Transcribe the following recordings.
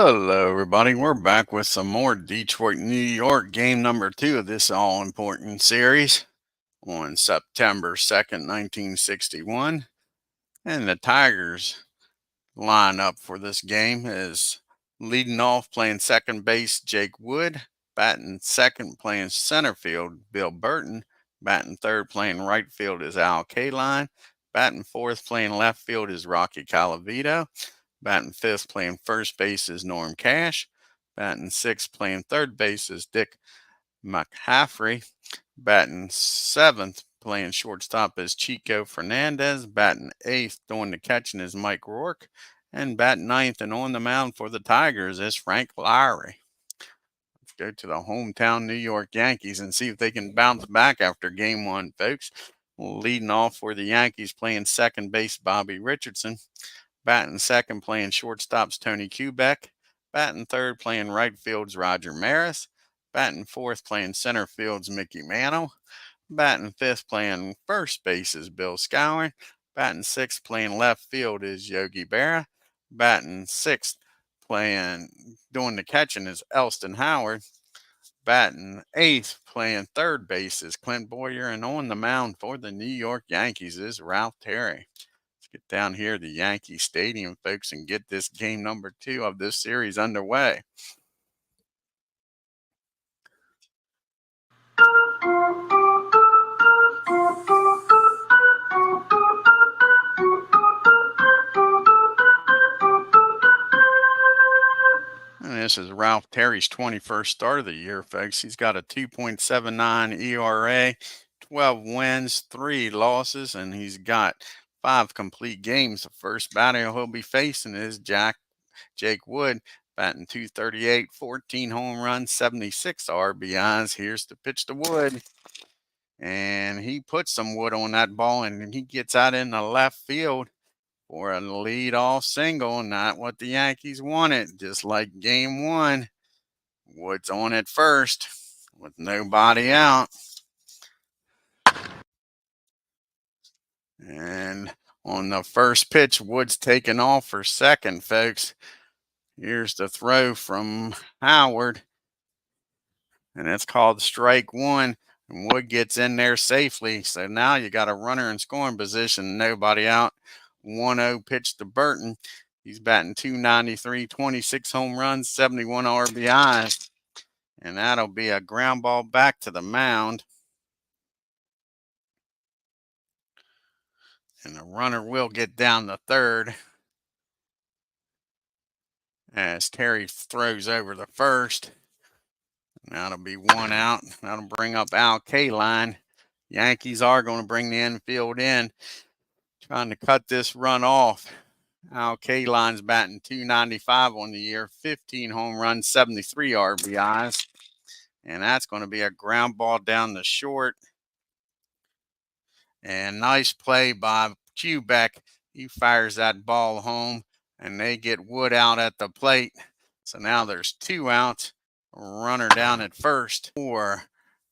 Hello, everybody. We're back with some more Detroit, New York game number 2 of this all important series on September 2nd, 1961. And the Tigers lineup for this game is leading off playing second base, Jake Wood, batting second, playing center field, Bill Burton, batting third, playing right field is Al Kaline, batting fourth, playing left field is Rocky Calavito. Batting fifth, playing first base is Norm Cash. Batting sixth, playing third base is Dick McCaffrey. Batting seventh, playing shortstop is Chico Fernandez. Batting eighth, doing the catching is Mike Rourke. And batting ninth and on the mound for the Tigers is Frank LARY. Let's go to the hometown New York Yankees and see if they can bounce back after game one, folks. Leading off for the Yankees, playing second base, Bobby Richardson. Batting second, playing shortstop's Tony Kubek. Batting third, playing right field's Roger Maris. Batting fourth, playing center field's Mickey Mantle. Batting fifth, playing first base is Bill Skowron. Batting sixth, playing left field is Yogi Berra. Batting sixth, doing the catching is Elston Howard. Batting eighth, playing third base is Clint Boyer. And on the mound for the New York Yankees is Ralph Terry. Get down here to Yankee Stadium, folks, and get this game number 2 of this series underway. And this is Ralph Terry's 21st start of the year, folks. He's got a 2.79 ERA, 12 wins, 3 losses, and he's got 5 complete games. The first batter he'll be facing is Jake Wood, batting .238, 14 home runs, 76 RBIs. Here's the pitch to Wood. And he puts some wood on that ball, and he gets out in the left field for a lead-off single. Not what the Yankees wanted, just like game one. Wood's on at first with nobody out. And on the first pitch, Wood's taking off for second, folks. Here's the throw from Howard, and it's called strike one. And Wood gets in there safely. So now you got a runner in scoring position, nobody out. 1-0 pitch to Burton. He's batting .293, 26 home runs, 71 RBIs. And that'll be a ground ball back to the mound. And the runner will get down the third as Terry throws over the first. That'll be 1 out. That'll bring up Al Kaline. Yankees are going to bring the infield in, trying to cut this run off. Al Kaline's batting .295 on the year, 15 home runs, 73 RBIs. And that's going to be a ground ball down the short. And nice play by Kubek. He fires that ball home, and they get Wood out at the plate. So now there's 2 outs. Runner down at first for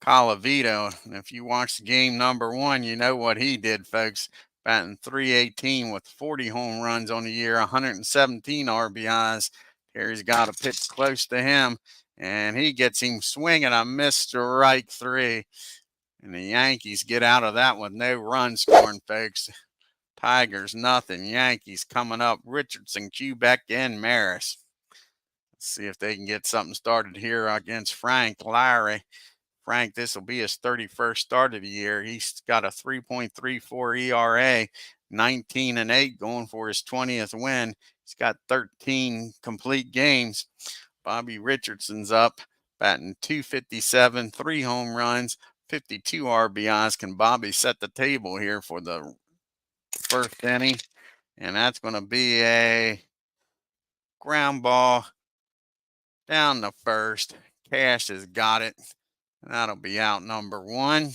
Calavito. And if you watch game number 1, you know what he did, folks. Batting .318 with 40 home runs on the year, 117 RBIs. Terry's got a pitch close to him, and he gets him swinging a missed strike 3. And the Yankees get out of that with no run scoring, folks. Tigers, nothing. Yankees coming up. Richardson, Kubek, and Maris. Let's see if they can get something started here against Frank LARY. Frank, this will be his 31st start of the year. He's got a 3.34 ERA, 19-8, going for his 20th win. He's got 13 complete games. Bobby Richardson's up, batting .257, 3 home runs, 52 RBIs. Can Bobby set the table here for the first inning? And that's going to be a ground ball down the first. Cash has got it. That'll be out number 1.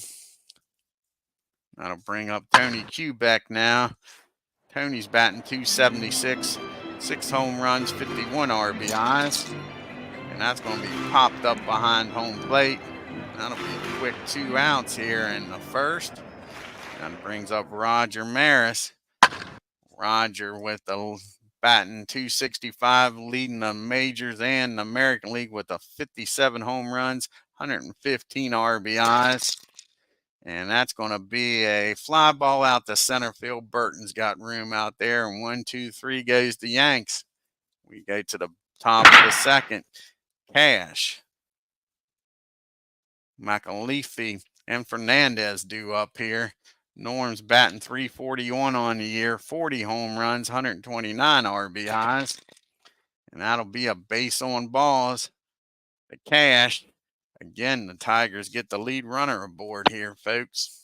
That'll bring up Tony Kubek now. Tony's batting .276, 6 home runs, 51 RBIs. And that's going to be popped up behind home plate. That'll be a quick 2 outs here in the first. That brings up Roger Maris. Roger with the batting .265, leading the majors and the American League with 57 home runs, 115 RBIs. And that's going to be a fly ball out to center field. Burton's got room out there. And 1, 2, 3 goes the Yanks. We go to the top of the second. Cash, McAleese, and Fernandez due up here. Norm's batting .341 on the year, 40 home runs, 129 RBIs. And that'll be a base on balls. The Cash. Again, the Tigers get the lead runner aboard here, folks.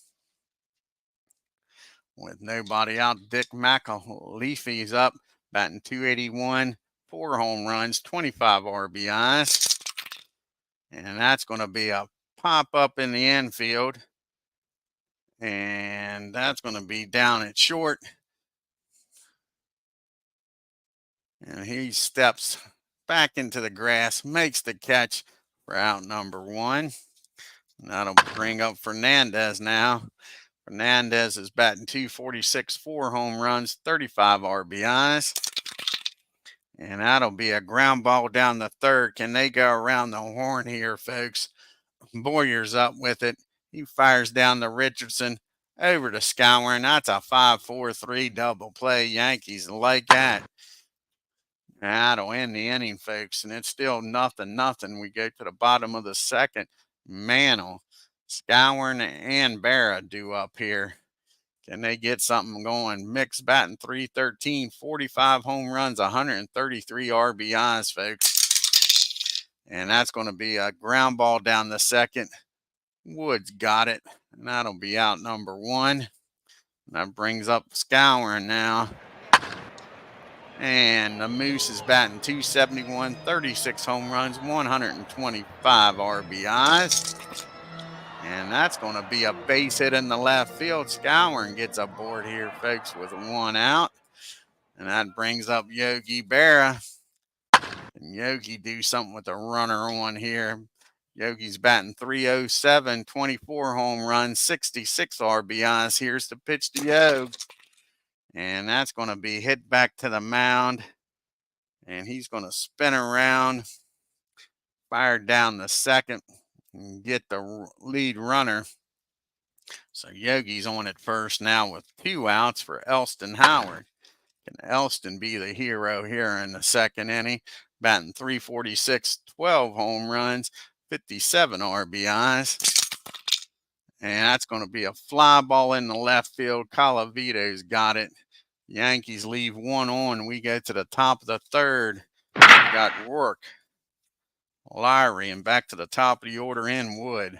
With nobody out, Dick McAleese up, batting .281, 4 home runs, 25 RBIs. And that's going to be a pop up in the infield. And that's going to be down at short. And he steps back into the grass, makes the catch for out number 1. And that'll bring up Fernandez now. Fernandez is batting .246, 4 home runs, 35 RBIs. And that'll be a ground ball down the third. Can they go around the horn here, folks? Boyer's up with it. He fires down to Richardson, over to Scower, and that's a 5-4-3 double play. Yankees like that. That'll end the inning, folks, and it's still 0-0. We go to the bottom of the second. Mantle, Scower, and Berra due up here. Can they get something going? Mix batting .313, 45 home runs, 133 RBIs, folks. And that's going to be a ground ball down the second. Woods got it, and that'll be out number 1. That brings up Scower now. And the Moose is batting .271, 36 home runs, 125 RBIs. And that's going to be a base hit in the left field. Scower gets aboard here, folks, with 1 out. And that brings up Yogi Berra. And Yogi do something with the runner on here. Yogi's batting .307, 24 home runs, 66 RBIs. Here's the pitch to Yogi. And that's going to be hit back to the mound. And he's going to spin around, fire down the second, and get the lead runner. So Yogi's on at first now with 2 outs for Elston Howard. Can Elston be the hero here in the second inning? Batting .346, 12 home runs, 57 RBIs. And that's going to be a fly ball in the left field. Colavito's got it. Yankees leave 1 on. We go to the top of the third. We got Rourke, LARY, and back to the top of the order in Wood.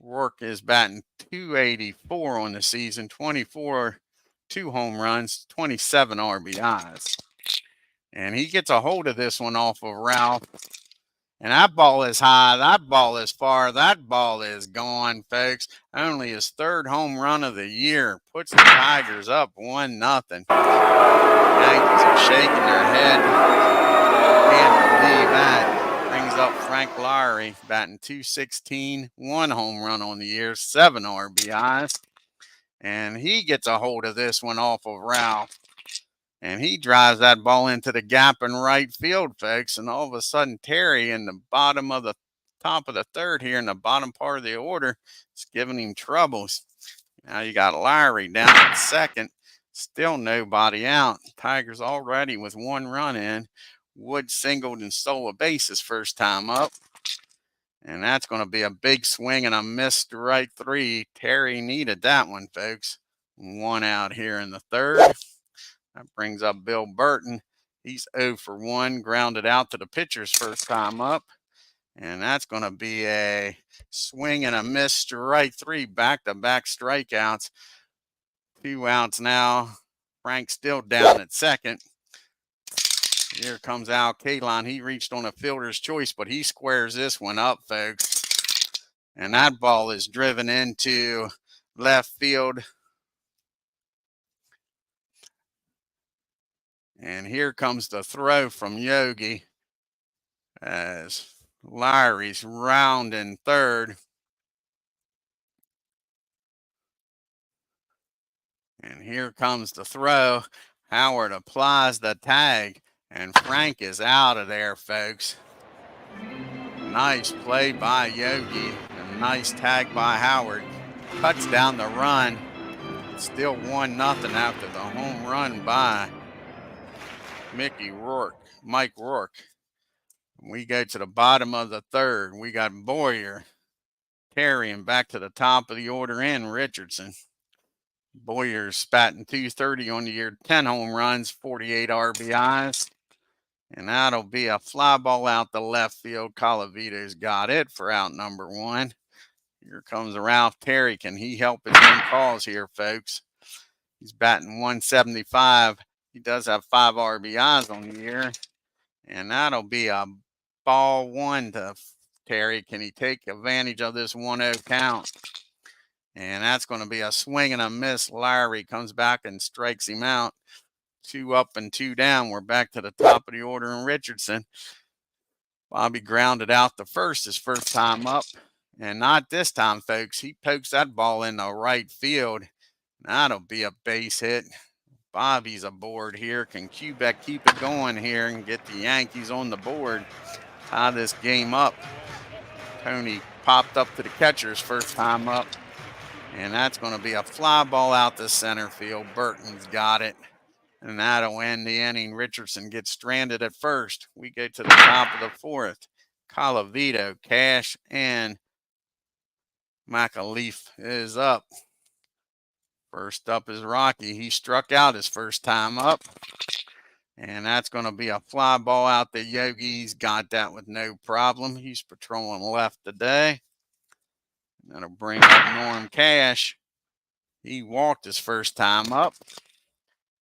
Rourke is batting .284 on the season, 24, 2 home runs, 27 RBIs. And he gets a hold of this one off of Ralph. And that ball is high, that ball is far, that ball is gone, folks. Only his 3rd home run of the year. Puts the Tigers up 1-0. Yankees are shaking their head. Can't believe that. Brings up Frank LARY, batting .216, 1 home run on the year, 7 RBIs. And he gets a hold of this one off of Ralph. And he drives that ball into the gap in right field, folks. And all of a sudden, Terry in the bottom of the top of the third here in the bottom part of the order is giving him troubles. Now you got LARY down at second. Still nobody out. Tigers already with 1 run in. Wood singled and stole a base his first time up. And that's going to be a big swing and a miss to right 3. Terry needed that one, folks. 1 out here in the third. That brings up Bill Burton. He's 0 for 1, grounded out to the pitcher's first time up. And that's going to be a swing and a miss to right 3, back-to-back strikeouts. 2 outs now. Frank still down at second. Here comes Al Kalon. He reached on a fielder's choice, but he squares this one up, folks. And that ball is driven into left field. And here comes the throw from Yogi as LARY's rounding third. And here comes the throw. Howard applies the tag, and Frank is out of there, folks. Nice play by Yogi, and nice tag by Howard. Cuts down the run. It's still 1-0 after the home run by Mike Rourke. We go to the bottom of the third. We got Boyer carrying back to the top of the order in Richardson. Boyer's batting .230 on the year, 10 home runs, 48 RBIs. And that'll be a fly ball out the left field. Colavito's got it for out number 1. Here comes Ralph Terry. Can he help his own cause here, folks? He's batting .175. He does have 5 RBIs on the year. And that'll be a ball 1 to Terry. Can he take advantage of this 1-0 count? And that's going to be a swing and a miss. Larry comes back and strikes him out. 2 up and 2 down. We're back to the top of the order in Richardson. Bobby grounded out the first, his first time up. And not this time, folks. He pokes that ball in the right field. That'll be a base hit. Bobby's aboard here. Can Quebec keep it going here and get the Yankees on the board? Tie this game up. Tony popped up to the catcher's first time up. And that's going to be a fly ball out to center field. Burton's got it. And that'll end the inning. Richardson gets stranded at first. We go to the top of the fourth. Colavito, Cash, and McAleef is up. First up is Rocky. He struck out his first time up. And that's going to be a fly ball out to Yogi. He's got that with no problem. He's patrolling left today. That'll bring up Norm Cash. He walked his first time up.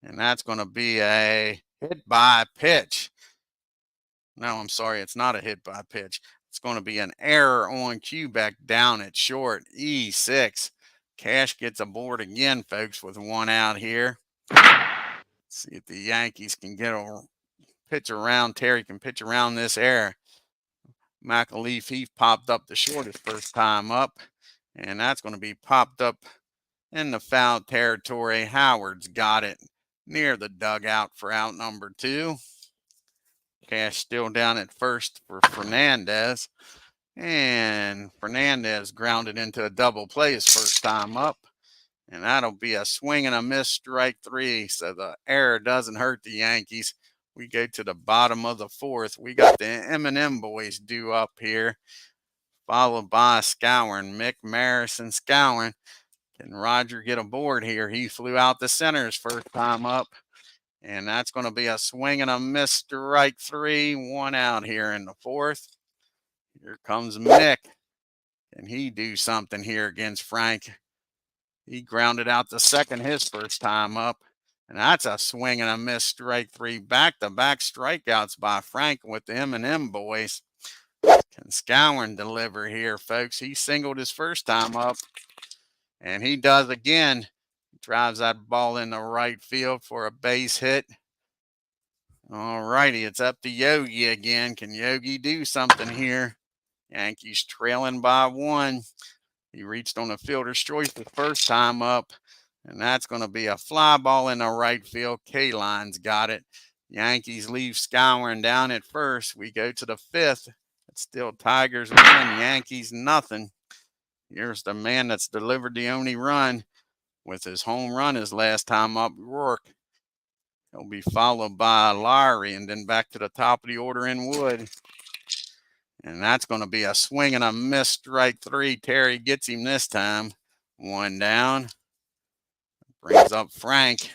And that's going to be a hit by pitch. No, I'm sorry. It's not a hit by pitch. It's going to be an error on Quebec down at short. E6. Cash gets aboard again, folks, with 1 out here. Let's see if the Yankees can get a pitch around. Terry can pitch around this error. McAleef, he popped up the short his first time up. And that's going to be popped up in the foul territory. Howard's got it near the dugout for out number 2. Cash still down at first for Fernandez. And Fernandez grounded into a double play his first time up. And that'll be a swing and a miss, strike 3. So the error doesn't hurt the Yankees. We go to the bottom of the fourth. We got the M&M boys due up here, followed by Scourin. Mick Maris and Scourin. Can Roger get aboard here? He flew out the center his first time up. And that's going to be a swing and a miss, strike 3. 1 out here in the fourth. Here comes Mick. Can he do something here against Frank? He grounded out the second his first time up. And that's a swing and a miss, strike 3. Back-to-back strikeouts by Frank with the M&M boys. Can Scourin deliver here, folks? He singled his first time up. And he does again. Drives that ball in the right field for a base hit. All righty, it's up to Yogi again. Can Yogi do something here? Yankees trailing by 1. He reached on the fielder's choice the first time up. And that's going to be a fly ball in the right field. K-Line's got it. Yankees leave Scourin down at first. We go to the 5th. It's still Tigers win. Yankees nothing. Here's the man that's delivered the only run with his home run his last time up, Rourke. He'll be followed by LARY and then back to the top of the order in Wood. And that's going to be a swing and a miss, strike 3. Terry gets him this time. 1 down. Brings up Frank.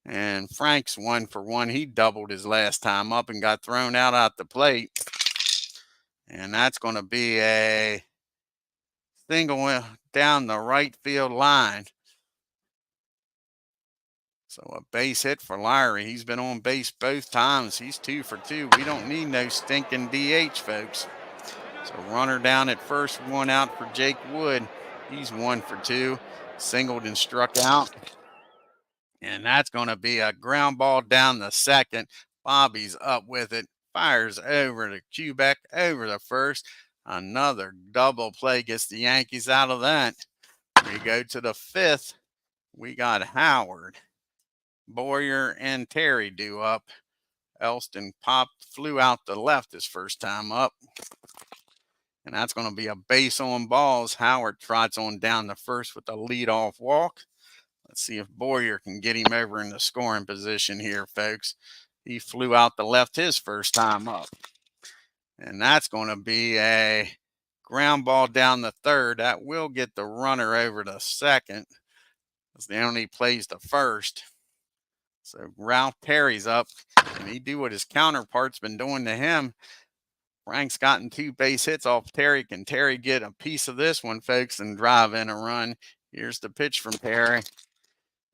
And Frank's 1 for 1. He doubled his last time up and got thrown out at the plate. And that's going to be a single down the right field line. So a base hit for LARY. He's been on base both times. He's 2 for 2. We don't need no stinking DH, folks. So runner down at first, 1 out for Jake Wood. He's 1 for 2. Singled and struck out. And that's going to be a ground ball down the second. Bobby's up with it. Fires over to Quebec, over the first. Another double play gets the Yankees out of that. We go to the 5th. We got Howard. Boyer and Terry due up. Elston flew out the left his first time up. And that's going to be a base on balls. Howard trots on down the first with a leadoff walk. Let's see if Boyer can get him over in the scoring position here, folks. He flew out the left his first time up. And that's going to be a ground ball down the third. That will get the runner over to second, because they only plays the first. So Ralph Terry's up. Can he do what his counterpart's been doing to him? Frank's gotten 2 base hits off Terry. Can Terry get a piece of this one, folks, and drive in a run? Here's the pitch from Terry.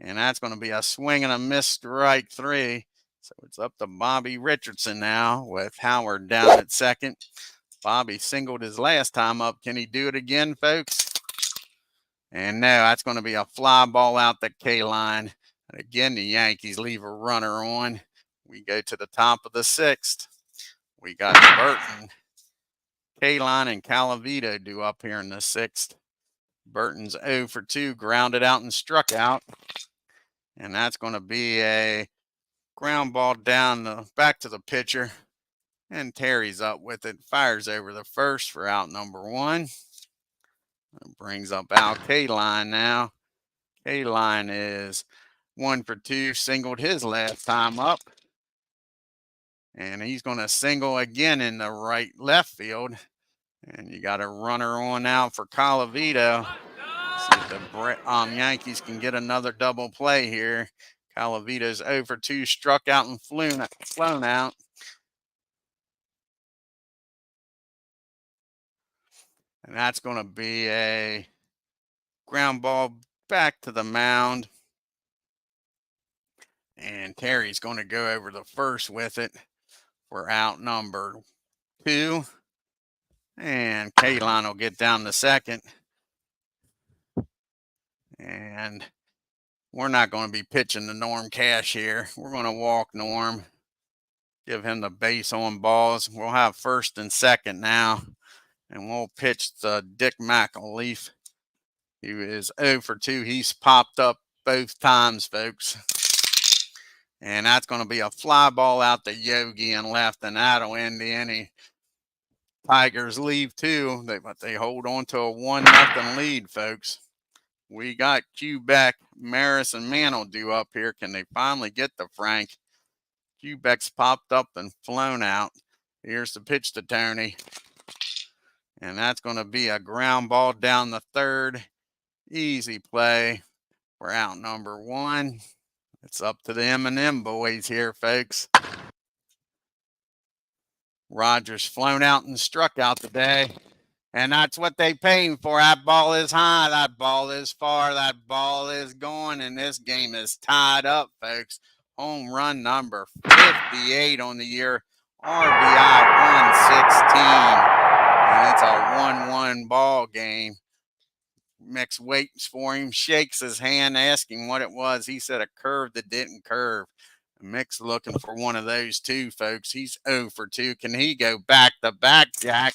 And that's going to be a swing and a miss, strike 3. So it's up to Bobby Richardson now with Howard down at second. Bobby singled his last time up. Can he do it again, folks? And no, that's going to be a fly ball out the K line. And again, the Yankees leave a runner on. We go to the top of the 6th. We got Burton, K-Line, and Calavito due up here in the 6th. Burton's 0 for 2, grounded out and struck out. And that's going to be a ground ball down back to the pitcher. And Terry's up with it. Fires over the first for out number 1. It brings up Al K-Line now. K-Line is 1 for 2, singled his last time up. And he's going to single again in the left field. And you got a runner on out for Calavito. See if the Yankees can get another double play here. Calavito's 0 for 2, struck out and flown out. And that's going to be a ground ball back to the mound. And Terry's going to go over the first with it for out number 2. And K-Line will get down to second. And we're not going to be pitching to Norm Cash here. We're going to walk Norm. Give him the base on balls. We'll have first and second now. And we'll pitch to Dick McAleef. He is 0 for 2. He's popped up both times, folks. And that's going to be a fly ball out to Yogi and left. And that'll end the inning. Tigers leave 2, but they hold on to a 1-0 lead, folks. We got Quebec, Maris, and Mantle due up here. Can they finally get to Frank? Quebec's popped up and flown out. Here's the pitch to Tony. And that's going to be a ground ball down the third. Easy play for out number 1. It's up to the M&M boys here, folks. Rogers flown out and struck out today. And that's what they paying for. That ball is high. That ball is far. That ball is going. And this game is tied up, folks. Home run number 58 on the year. RBI 116. And it's a 1-1 ball game. Mick's waits for him, shakes his hand, asking what it was. He said a curve that didn't curve. Mick's looking for one of those too, folks. He's 0 for 2. Can he go back to back, Jack?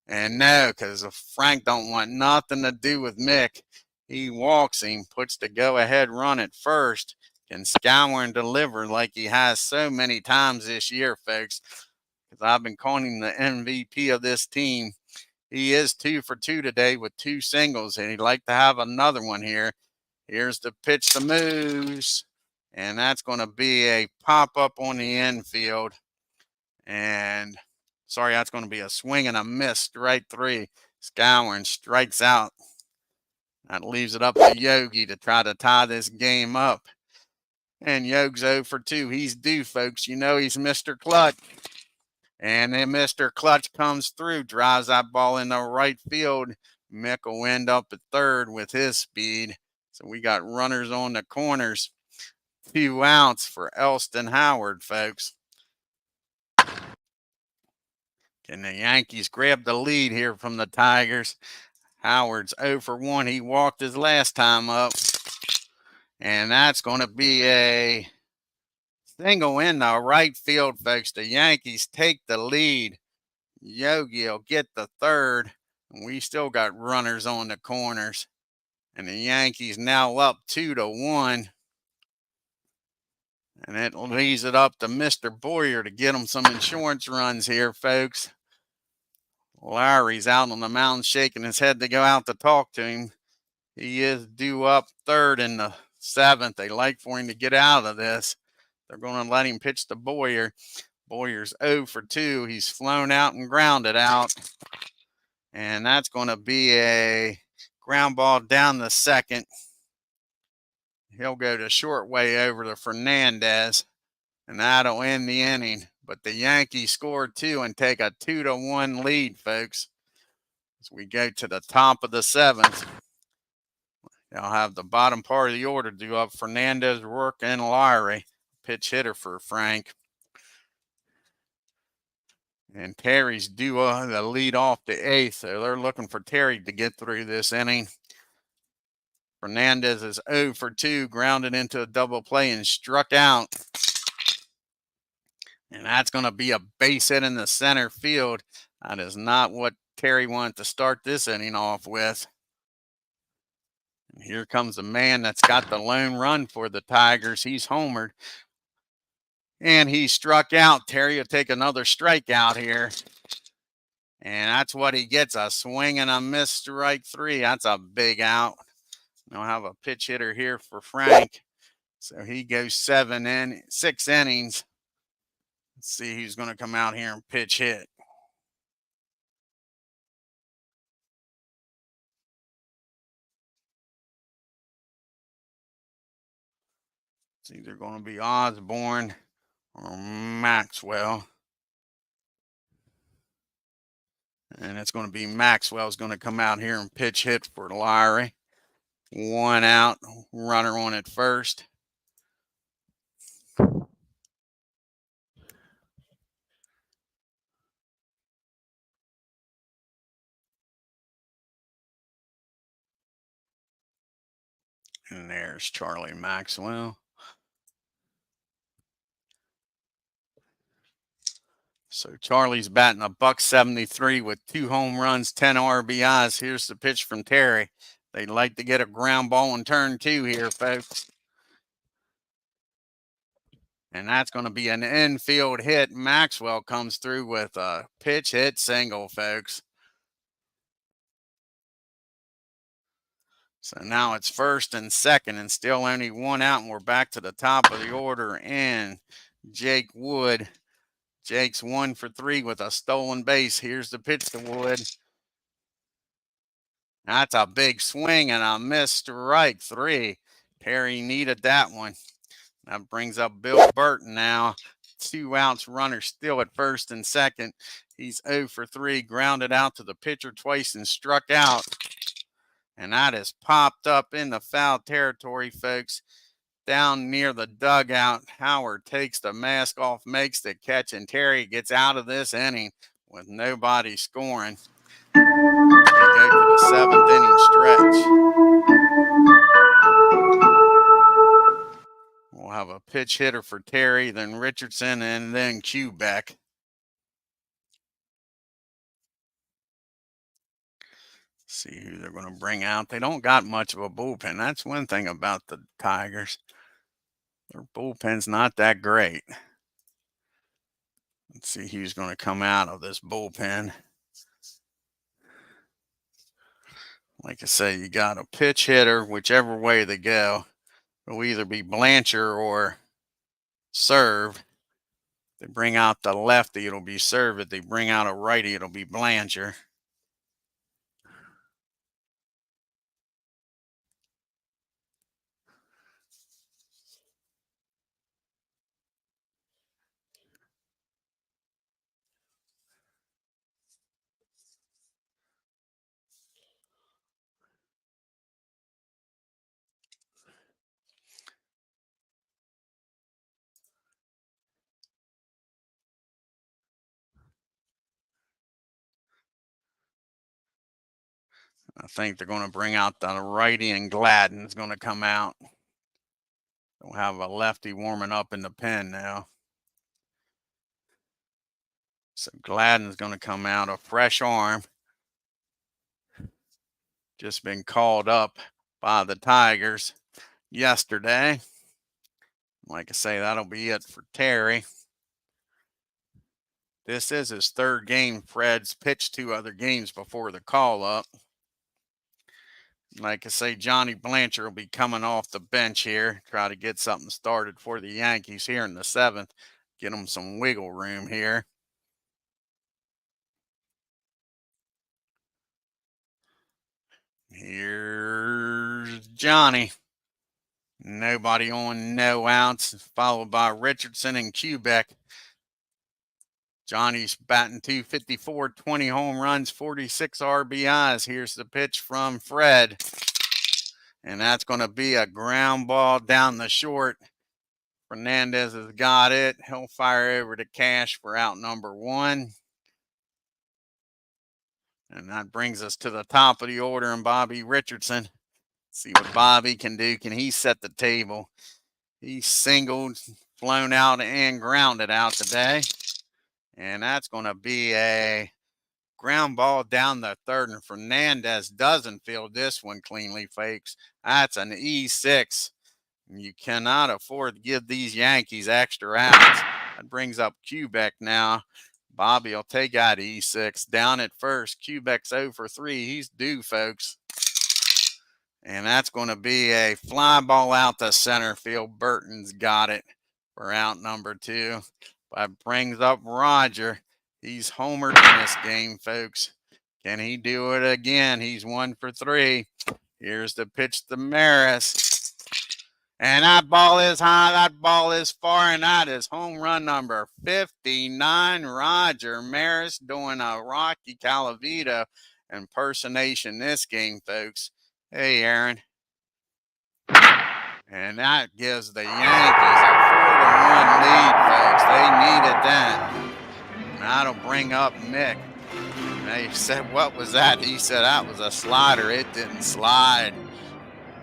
And no, because Frank don't want nothing to do with Mick. He walks him, puts the go-ahead run at first, can scour and deliver like he has so many times this year, folks. Because I've been calling him the MVP of this team. He is 2 for 2 today with 2 singles, and he'd like to have another one here. Here's the pitch to Moose, and that's going to be a pop-up on the infield. And sorry, that's going to be a swing and a miss, strike 3. Scouring strikes out. That leaves it up to Yogi to try to tie this game up. And Yogi's 0 for 2. He's due, folks. You know he's Mr. Clutch. And then Mr. Clutch comes through, drives that ball in the right field. Mick will end up at third with his speed. So we got runners on the corners. 2 outs for Elston Howard, folks. Can the Yankees grab the lead here from the Tigers? Howard's 0 for 1. He walked his last time up. And that's going to be a single in the right field, folks. The Yankees take the lead. Yogi will get the third. We still got runners on the corners. And the Yankees now up 2-1. And it leaves it up to Mr. Boyer to get him some insurance runs here, folks. Larry's out on the mound shaking his head to go out to talk to him. He is due up third in the seventh. They like for him to get out of this. They're going to let him pitch to Boyer. Boyer's 0 for 2. He's flown out and grounded out. And that's going to be a ground ball down the second. He'll go to short way over to Fernandez. And that'll end the inning. But the Yankees score 2 and take a 2-1 lead, folks. As we go to the top of the seventh. They'll have the bottom part of the order due up Fernandez, Rourke, and LARY. Pitch hitter for Frank. And Terry's due the lead off the eighth. So they're looking for Terry to get through this inning. Fernandez is 0 for 2, grounded into a double play and struck out. And that's going to be a base hit in the center field. That is not what Terry wanted to start this inning off with. And here comes the man that's got the lone run for the Tigers. He's homered. And he struck out. Terry will take another strikeout here. And that's what he gets, a swing and a miss, strike 3. That's a big out. They'll have a pitch hitter here for Frank. So he goes 6 innings. Let's see who's going to come out here and pitch hit. It's either going to be Osborne or Maxwell. And it's going to be Maxwell's going to come out here and pitch hit for LARY. 1 out, runner on at first. And there's Charlie Maxwell. So Charlie's batting a .173 with 2 home runs, 10 RBIs. Here's the pitch from Terry. They'd like to get a ground ball in turn 2 here, folks. And that's going to be an infield hit. Maxwell comes through with a pitch hit single, folks. So now it's first and second and still only 1 out, and we're back to the top of the order. And Jake Wood. Jake's 1 for 3 with a stolen base. Here's the pitch to Wood. That's a big swing and a miss, strike 3. Terry needed that one. That brings up Bill Burton now. 2 outs, runner still at first and second. He's 0 for 3, grounded out to the pitcher twice and struck out. And that is popped up in the foul territory, folks. Down near the dugout, Howard takes the mask off, makes the catch, and Terry gets out of this inning with nobody scoring. We go to the 7th inning stretch. We'll have a pitch hitter for Terry, then Richardson, and then Quebec. See who they're going to bring out. They don't got much of a bullpen. That's one thing about the Tigers. Their bullpen's not that great. Let's see who's going to come out of this bullpen. Like I say, you got a pitch hitter, whichever way they go. It'll either be Blanchard or Serve. They bring out the lefty, it'll be Serve. If they bring out a righty, it'll be Blanchard. I think they're going to bring out the righty, and Gladden's going to come out. We'll have a lefty warming up in the pen now. So Gladden's going to come out, a fresh arm. Just been called up by the Tigers yesterday. Like I say, that'll be it for Terry. This is his third game. Fred's pitched 2 other games before the call up. Like I say, Johnny Blanchard will be coming off the bench here. Try to get something started for the Yankees here in the 7th. Get them some wiggle room here. Here's Johnny. Nobody on, no outs, followed by Richardson and Kubek. Johnny's batting .254, 20 home runs, 46 RBIs. Here's the pitch from Fred. And that's going to be a ground ball down the short. Fernandez has got it. He'll fire over to Cash for out number 1. And that brings us to the top of the order and Bobby Richardson. See what Bobby can do. Can he set the table? He's singled, flown out, and grounded out today. And that's going to be a ground ball down the third. And Fernandez doesn't field this one cleanly, folks. That's an E6. You cannot afford to give these Yankees extra outs. That brings up Kubek now. Bobby will take out E6. Down at first. Kubek's 0 for 3. He's due, folks. And that's going to be a fly ball out to center field. Burton's got it for out number 2. That brings up Roger. He's homered in this game, folks. Can he do it again? He's 1 for 3. Here's the pitch to Maris. And that ball is high, that ball is far, and that is home run number 59. Roger Maris doing a Rocky Calavito impersonation this game, folks. Hey, Aaron. And that gives the Yankees a 4-1 lead, folks. They needed that. And that'll bring up Mick. And they said, what was that? He said, that was a slider. It didn't slide.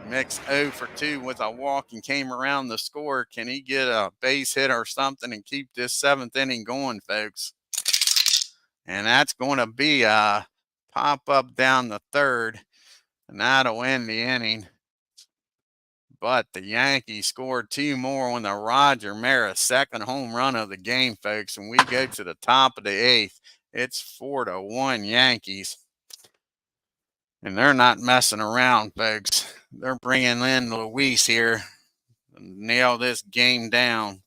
Mick's 0 for 2 with a walk and came around the score. Can he get a base hit or something and keep this 7th inning going, folks? And that's going to be a pop-up down the third. And that'll end the inning. But the Yankees scored 2 more on the Roger Maris second home run of the game, folks. And we go to the top of the 8th. It's 4-1 Yankees. And they're not messing around, folks. They're bringing in Luis here to nail this game down.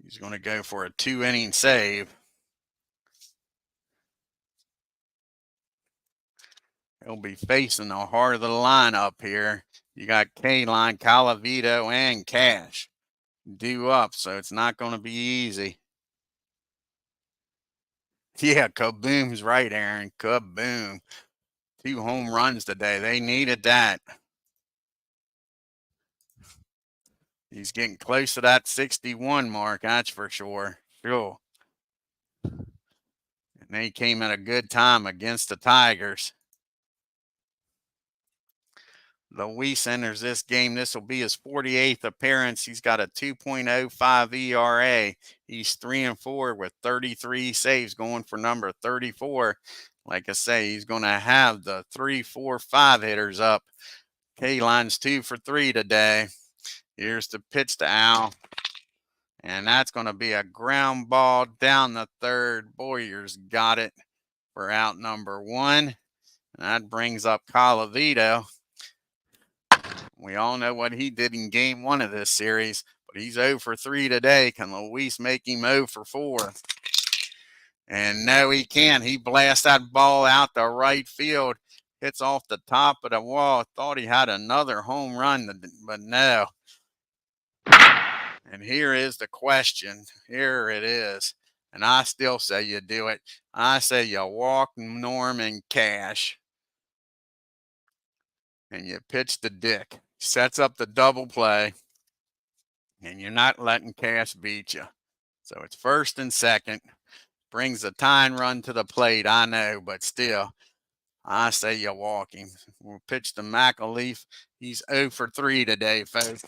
He's going to go for a 2-inning save. He'll be facing the heart of the lineup here. You got K-Line, Calavito, and Cash due up, so it's not going to be easy. Yeah, kaboom's right, Aaron. Kaboom. 2 home runs today. They needed that. He's getting close to that 61 mark, that's for sure. Sure. And they came at a good time against the Tigers. Luis enters this game. This will be his 48th appearance. He's got a 2.05 ERA. He's 3-4 with 33 saves, going for number 34. Like I say, he's going to have the 3, 4, 5 hitters up. K-Line's 2 for 3 today. Here's the pitch to Al. And that's going to be a ground ball down the third. Boyer's got it for out number 1. And that brings up Calavito. We all know what he did in game 1 of this series, but he's 0 for 3 today. Can Luis make him 0 for 4? And no, he can't. He blasts that ball out to right field. Hits off the top of the wall. Thought he had another home run, but no. And here is the question. Here it is. And I still say you do it. I say you walk Norman Cash. And you pitch to Dick. Sets up the double play. And you're not letting Cash beat you. So it's first and second. Brings the tying run to the plate, I know, but still, I say you walk him. We'll pitch to McAleaf. He's 0 for 3 today, folks.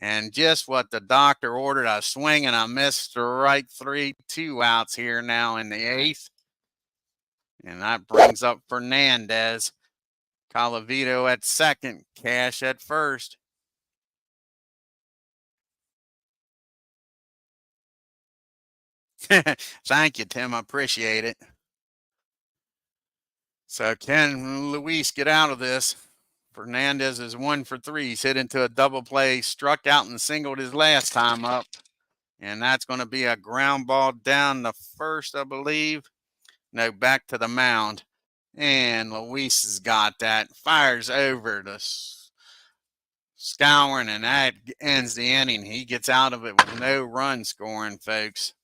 And just what the doctor ordered, a swing and a miss, strike 3, 2 outs here now in the 8th. And that brings up Fernandez. Calavito at second, Cash at first. Thank you, Tim. I appreciate it. So can Luis get out of this? Fernandez is 1 for 3. He's hit into a double play, struck out and singled his last time up. And that's going to be a ground ball down the first, I believe. No, back to the mound. And Luis has got that. Fires over to Scouring, and that ends the inning. He gets out of it with no run scoring, folks.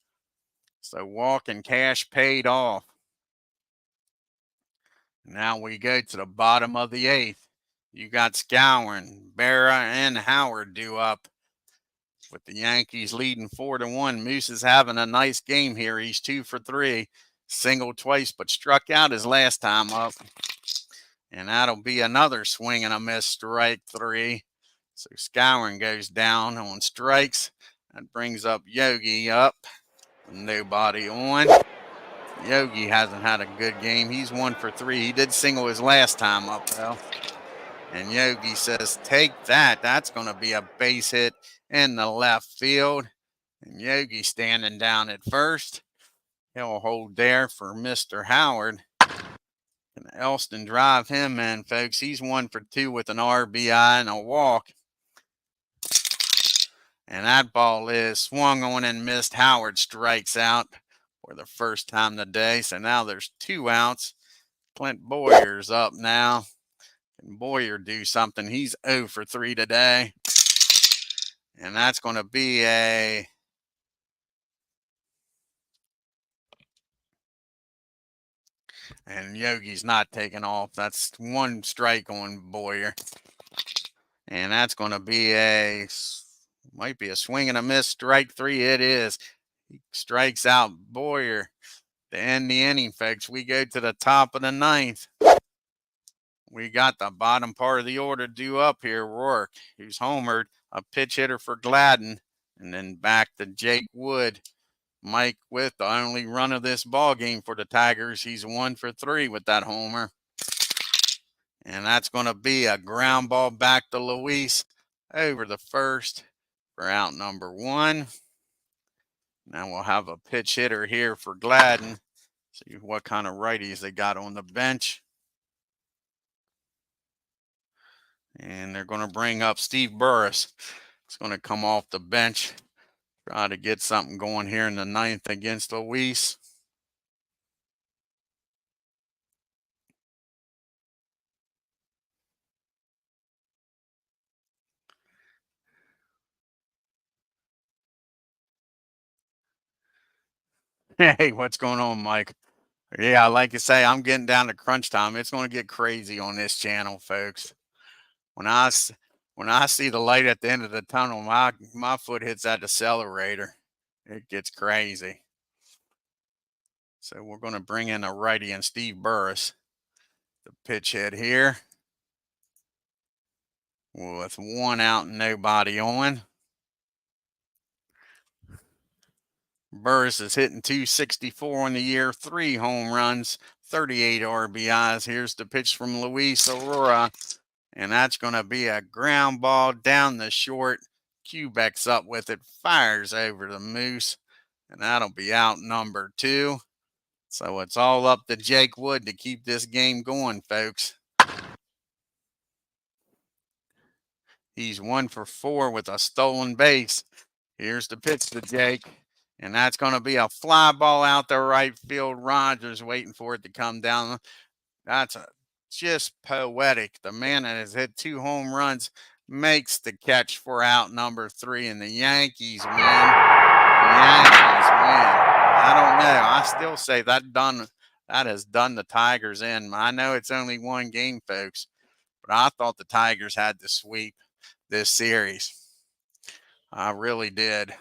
So walk and Cash paid off. Now we go to the bottom of the 8th. You got Scouring, Berra, and Howard due up. With the Yankees leading 4-1, Moose is having a nice game here. He's 2 for 3, singled twice, but struck out his last time up. And that'll be another swing and a miss, strike 3. So Scouring goes down on strikes. That brings up Yogi up. Nobody on. Yogi hasn't had a good game. He's 1 for 3. He did single his last time up, though. And Yogi says, take that. That's going to be a base hit in the left field. And Yogi standing down at first. He'll hold there for Mr. Howard. And Elston drive him in, folks. He's 1 for 2 with an RBI and a walk. And that ball is swung on and missed. Howard strikes out for the first time today. So now there's 2 outs. Clint Boyer's up now. Can Boyer do something? He's 0 for 3 today. And that's going to be a and Yogi's not taking off. That's 1 strike on Boyer. And that's going to be might be a swing and a miss. Strike 3 it is. He strikes out Boyer to end the inning, folks. We go to the top of the 9th. We got the bottom part of the order due up here. Rourke, who's homered, a pitch hitter for Gladden. And then back to Jake Wood. Mike with the only run of this ball game for the Tigers. He's 1 for 3 with that homer. And that's going to be a ground ball back to Luis over the first for out number 1. Now we'll have a pitch hitter here for Gladden. See what kind of righties they got on the bench. And they're going to bring up Steve Burris. He's going to come off the bench. Try to get something going here in the 9th against Luis. Hey, what's going on, Mike? Yeah, like I say, I'm getting down to crunch time. It's going to get crazy on this channel, folks. When I see the light at the end of the tunnel, my foot hits that accelerator. It gets crazy. So we're going to bring in a righty and Steve Burris, the pitch hit here, with 1 out and nobody on. Burris is hitting .264 on the year, 3 home runs, 38 RBIs. Here's the pitch from Luis Aurora, and that's going to be a ground ball down the short. Quebec's up with it, fires over the Moose, and that'll be out number 2. So it's all up to Jake Wood to keep this game going, folks. He's 1 for 4 with a stolen base. Here's the pitch to Jake. And that's going to be a fly ball out the right field. Rogers waiting for it to come down. That's just poetic. The man that has hit 2 home runs makes the catch for out number 3, and the Yankees win. The Yankees win. I don't know. I still say that has done the Tigers in. I know it's only 1 game, folks, but I thought the Tigers had to sweep this series. I really did.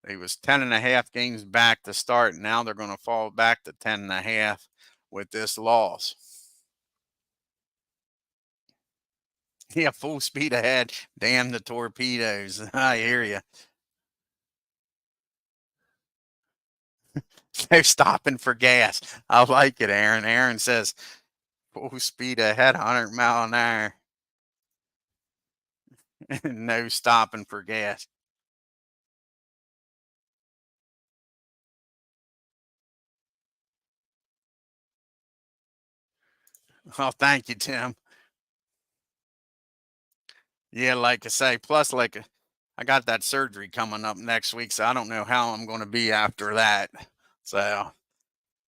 It was 10.5 games back to start. Now they're going to fall back to 10.5 with this loss. Yeah, full speed ahead. Damn the torpedoes. I hear you. No stopping for gas. I like it, Aaron. Aaron says full speed ahead, 100 mile an hour. No stopping for gas. Oh, thank you, Tim. Yeah, like I say, plus I got that surgery coming up next week, so I don't know how I'm going to be after that. So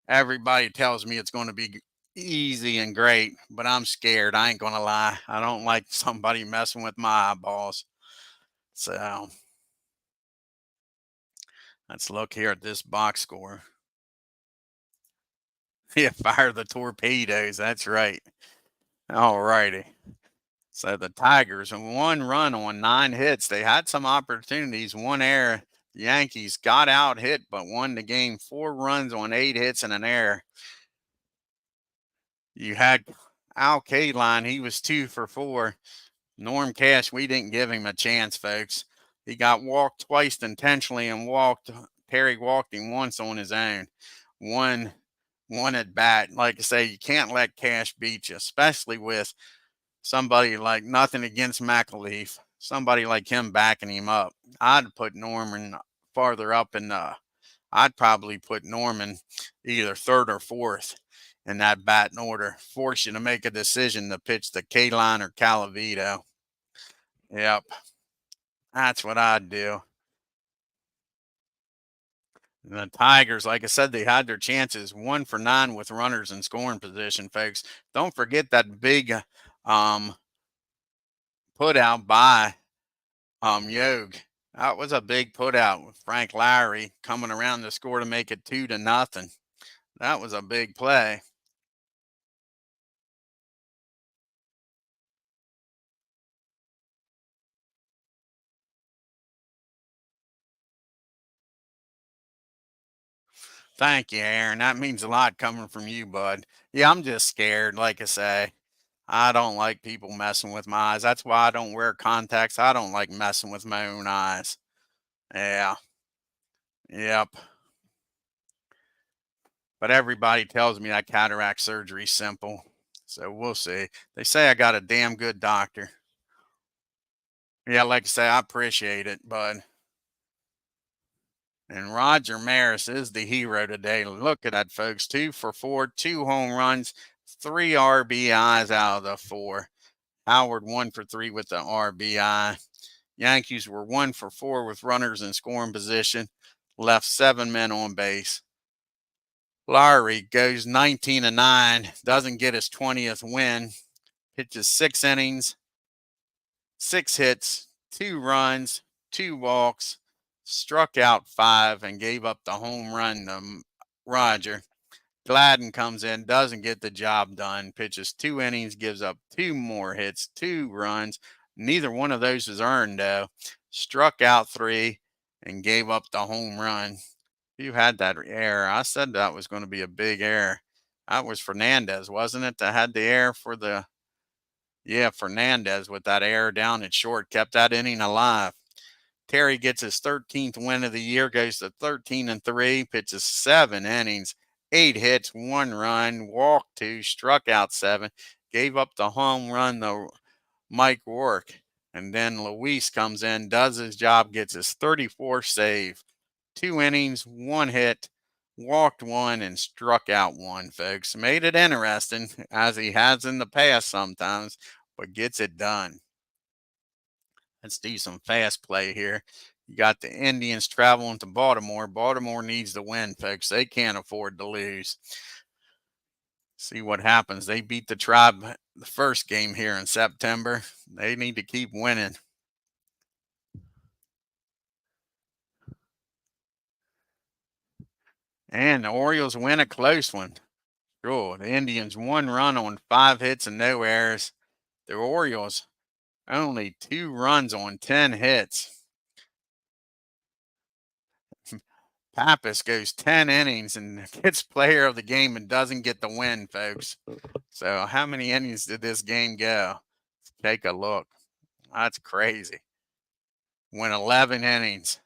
everybody tells me it's going to be easy and great, but I'm scared. I ain't going to lie. I don't like somebody messing with my eyeballs. So let's look here at this box score. Yeah, fire the torpedoes. That's right. All righty. So the Tigers, 1 run on 9 hits. They had some opportunities, 1 error. The Yankees got out hit, but won the game. 4 runs on 8 hits and an error. You had Al Kaline, he was 2 for 4. Norm Cash, we didn't give him a chance, folks. He got walked twice intentionally and walked. Terry walked him once on his own. One at bat. Like I say, you can't let Cash beat you, especially with somebody like, nothing against McAleef, somebody like him backing him up. I'd put Norman farther up in I'd probably put Norman either third or fourth in that batting order. Force you to make a decision to pitch the K-line or Calavito. Yep, that's what I'd do. And the Tigers, like I said, they had their chances, 1 for 9 with runners in scoring position, folks. Don't forget that big um, put out by Yog. That was a big put out with Frank LARY coming around to score to make it 2-0. That was a big play. Thank you, Aaron. That means a lot coming from you, bud. Yeah, I'm just scared. Like I say, I don't like people messing with my eyes. That's why I don't wear contacts. I don't like messing with my own eyes. Yeah. Yep. But everybody tells me that cataract surgery's simple. So we'll see. They say I got a damn good doctor. Yeah, like I say, I appreciate it, bud. And Roger Maris is the hero today. Look at that, folks. 2 for 4, 2 home runs, 3 RBIs out of the 4. Howard 1 for 3 with the RBI. Yankees were 1 for 4 with runners in scoring position, left 7 men on base. LARY goes 19-9, doesn't get his 20th win, pitches 6 innings, 6 hits, 2 runs, 2 walks, struck out 5, and gave up the home run to Roger. Gladden comes in, doesn't get the job done, pitches 2 innings, gives up 2 more hits, 2 runs. Neither one of those is earned, though. Struck out 3 and gave up the home run. You had that error. I said that was going to be a big error. That was Fernandez, wasn't it? That had the error for the, yeah, Fernandez with that error down at short, kept that inning alive. Terry gets his 13th win of the year, goes to 13-3, pitches 7 innings, 8 hits, 1 run, walked 2, struck out 7, gave up the home run to Mike Rourke. And then Luis comes in, does his job, gets his 34th save. 2 innings, 1 hit, walked 1, and struck out 1, folks. Made it interesting, as he has in the past sometimes, but gets it done. Let's do some fast play here. You got the Indians traveling to Baltimore. Baltimore needs to win, folks. They can't afford to lose. See what happens. They beat the Tribe the first game here in September. They need to keep winning. And the Orioles win a close one. Sure. The Indians 1 run on 5 hits and no errors. The Orioles only 2 runs on 10 hits. Pappas goes 10 innings and gets player of the game and doesn't get the win, folks. So how many innings did this game go? Take a look. That's crazy. Went 11 innings.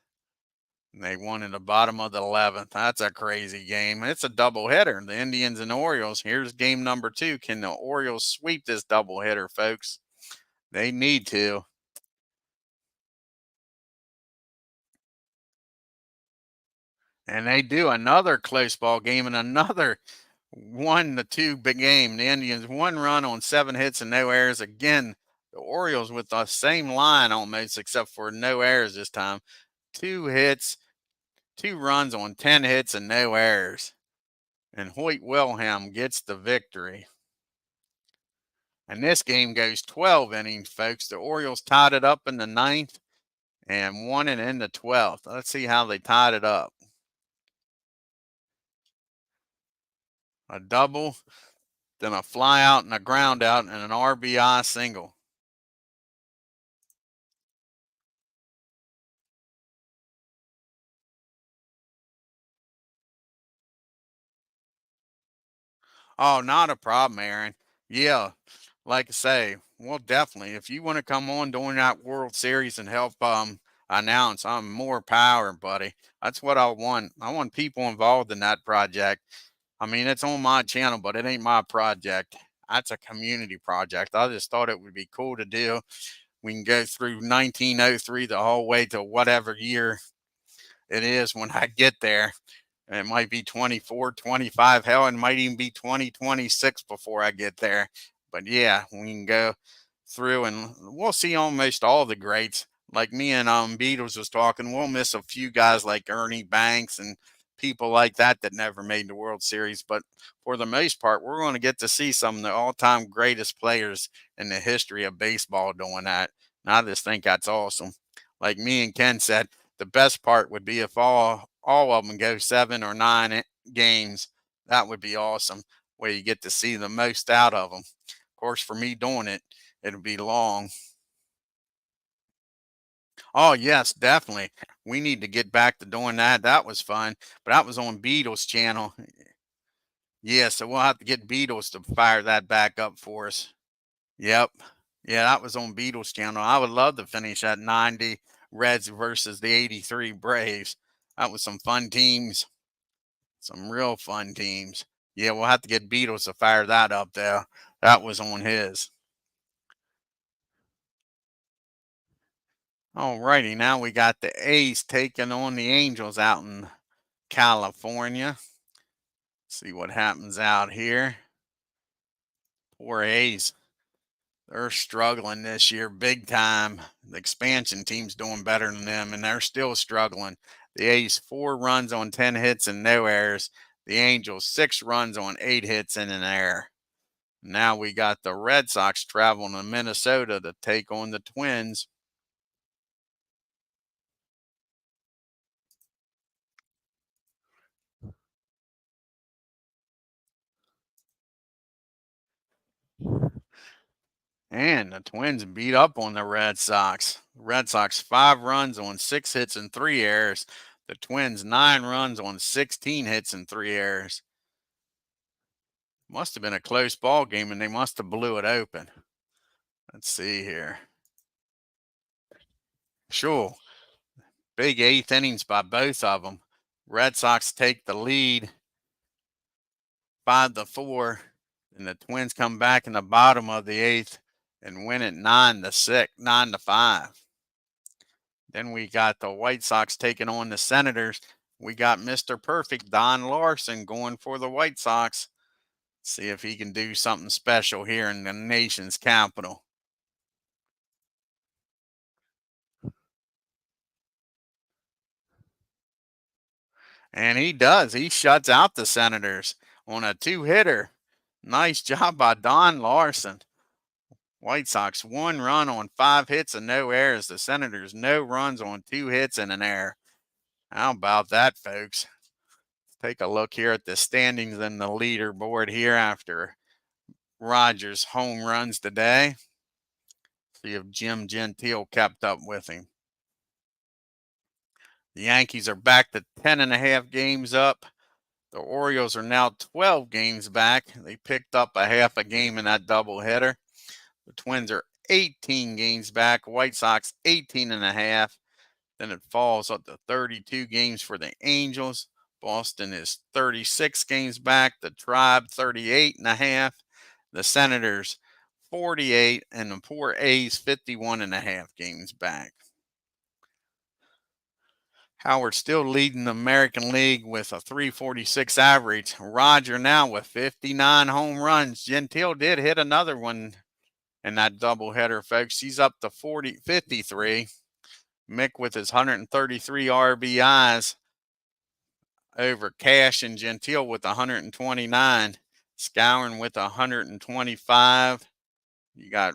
They won in the bottom of the 11th. That's a crazy game. It's a doubleheader. The Indians and Orioles. Here's game number 2. Can the Orioles sweep this doubleheader, folks? They need to. And they do another close ball game and another 1-2 big game. The Indians 1 run on 7 hits and no errors. Again, the Orioles with the same line almost, except for no errors this time. 2 hits, 2 runs on 10 hits and no errors. And Hoyt Wilhelm gets the victory. And this game goes 12 innings, folks. The Orioles tied it up in the 9th and won it in the 12th. Let's see how they tied it up. A double, then a fly out and a ground out and an RBI single. Oh, not a problem, Aaron. Yeah, like I say, well, definitely. If you want to come on during that World Series and help announce, I'm more power, buddy. That's what I want. I want people involved in that project. I mean, it's on my channel, but it ain't my project. That's a community project. I just thought it would be cool to do. We can go through 1903 the whole way to whatever year it is when I get there. It might be 24, 25. Hell, it might even be 2026 before I get there. But yeah, we can go through and we'll see almost all the greats. Like me and Beatles was talking, we'll miss a few guys like Ernie Banks and people like that that never made the World Series. But for the most part, we're going to get to see some of the all-time greatest players in the history of baseball doing that. And I just think that's awesome. Like me and Ken said, the best part would be if all of them go 7 or 9 games. That would be awesome, where you get to see the most out of them. Of course, for me doing it, it'll be long. Oh, yes, definitely. We need to get back to doing that. That was fun, but that was on Beatles channel. Yeah, so we'll have to get Beatles to fire that back up for us. Yep. Yeah, that was on Beatles channel. I would love to finish at 90 Reds versus the 83 Braves. That was some fun teams. Some real fun teams. Yeah, we'll have to get Beatles to fire that up there. That was on his. Alrighty, now we got the A's taking on the Angels out in California. See what happens out here. Poor A's. They're struggling this year big time. The expansion team's doing better than them, and they're still struggling. The A's 4 runs on 10 hits and no errors. The Angels 6 runs on 8 hits and an error. Now we got the Red Sox traveling to Minnesota to take on the Twins. And the Twins beat up on the Red Sox. Red Sox 5 runs on 6 hits and 3 errors. The Twins 9 runs on 16 hits and 3 errors. Must have been a close ball game and they must have blew it open. Let's see here. Sure. Big 8th innings by both of them. Red Sox take the lead 5-4. And the Twins come back in the bottom of the 8th and win it 9-6, 9-5. Then we got the White Sox taking on the Senators. We got Mr. Perfect, Don Larson, going for the White Sox. See if he can do something special here in the nation's capital. And he does. He shuts out the Senators on a 2-hitter. Nice job by Don Larson. White Sox 1 run on 5 hits and no errors. The Senators no runs on 2 hits and an error. How about that, folks? Take a look here at the standings and the leaderboard here after Rogers' home runs today. See if Jim Gentile kept up with him. The Yankees are back to 10.5 games up. The Orioles are now 12 games back. They picked up a half a game in that doubleheader. The Twins are 18 games back. White Sox 18.5. Then it falls up to 32 games for the Angels. Boston is 36 games back. The Tribe 38.5. The Senators 48, and the poor A's 51.5 games back. Howard still leading the American League with a 346 average. Roger now with 59 home runs. Gentile did hit another one in that doubleheader, folks. He's up to 53. Mick with his 133 RBIs over Cash and Gentile with 129. Scourin with 125. You got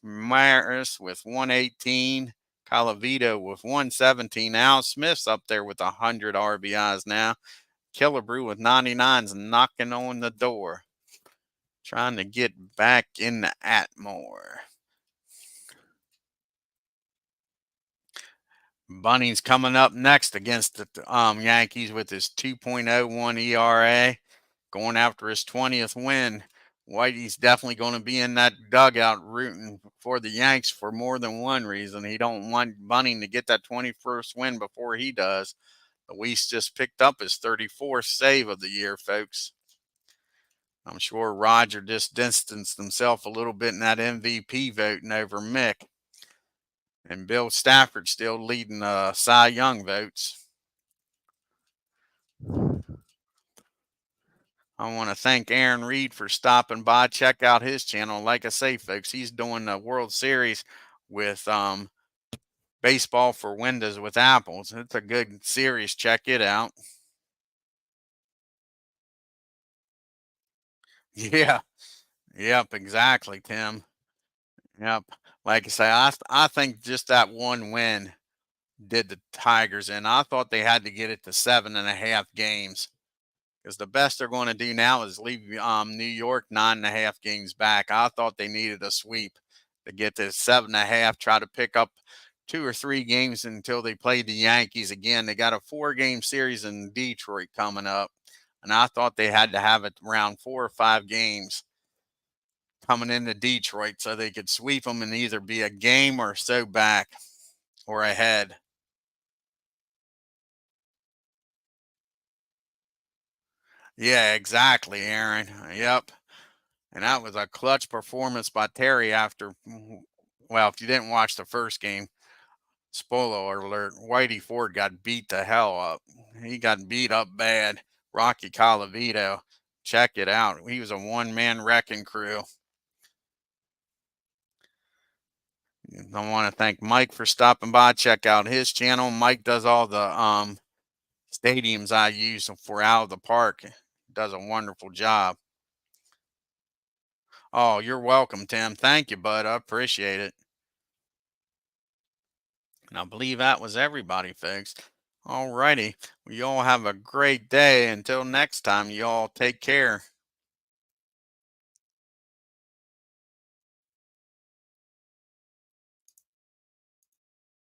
Maris with 118. Calavito with 117. Al Smith's up there with 100 RBIs now. Killebrew with 99's knocking on the door, trying to get back in the Atmore. Bunning's coming up next against the Yankees with his 2.01 ERA, going after his 20th win. Whitey's definitely going to be in that dugout rooting for the Yanks for more than one reason. He don't want Bunning to get that 21st win before he does. Luis just picked up his 34th save of the year, folks. I'm sure Roger just distanced himself a little bit in that MVP voting over Mick. And Bill Stafford still leading Cy Young votes. I want to thank Aaron Reed for stopping by. Check out his channel. Like I say, folks, he's doing the World Series with Baseball for Windows with Apples. It's a good series. Check it out. Yeah. Yep, exactly, Tim. Yep. Like I say, I think just that one win did the Tigers in. I thought they had to get it to 7.5 games. Because the best they're going to do now is leave New York 9.5 games back. I thought they needed a sweep to get to 7.5, try to pick up 2 or 3 games until they play the Yankees again. They got a 4-game series in Detroit coming up, and I thought they had to have it around 4 or 5 games coming into Detroit so they could sweep them and either be a game or so back or ahead. Yeah, exactly, Aaron. Yep. And that was a clutch performance by Terry after, well, if you didn't watch the first game, spoiler alert, Whitey Ford got beat the hell up. He got beat up bad. Rocky Colavito, check it out. He was a one-man wrecking crew. I want to thank Mike for stopping by. Check out his channel. Mike does all the stadiums I use for Out of the Park. Does a wonderful job. Oh, you're welcome, Tim. Thank you, bud. I appreciate it. And I believe that was everybody, folks. All righty. Well, you all have a great day. Until next time, you all take care.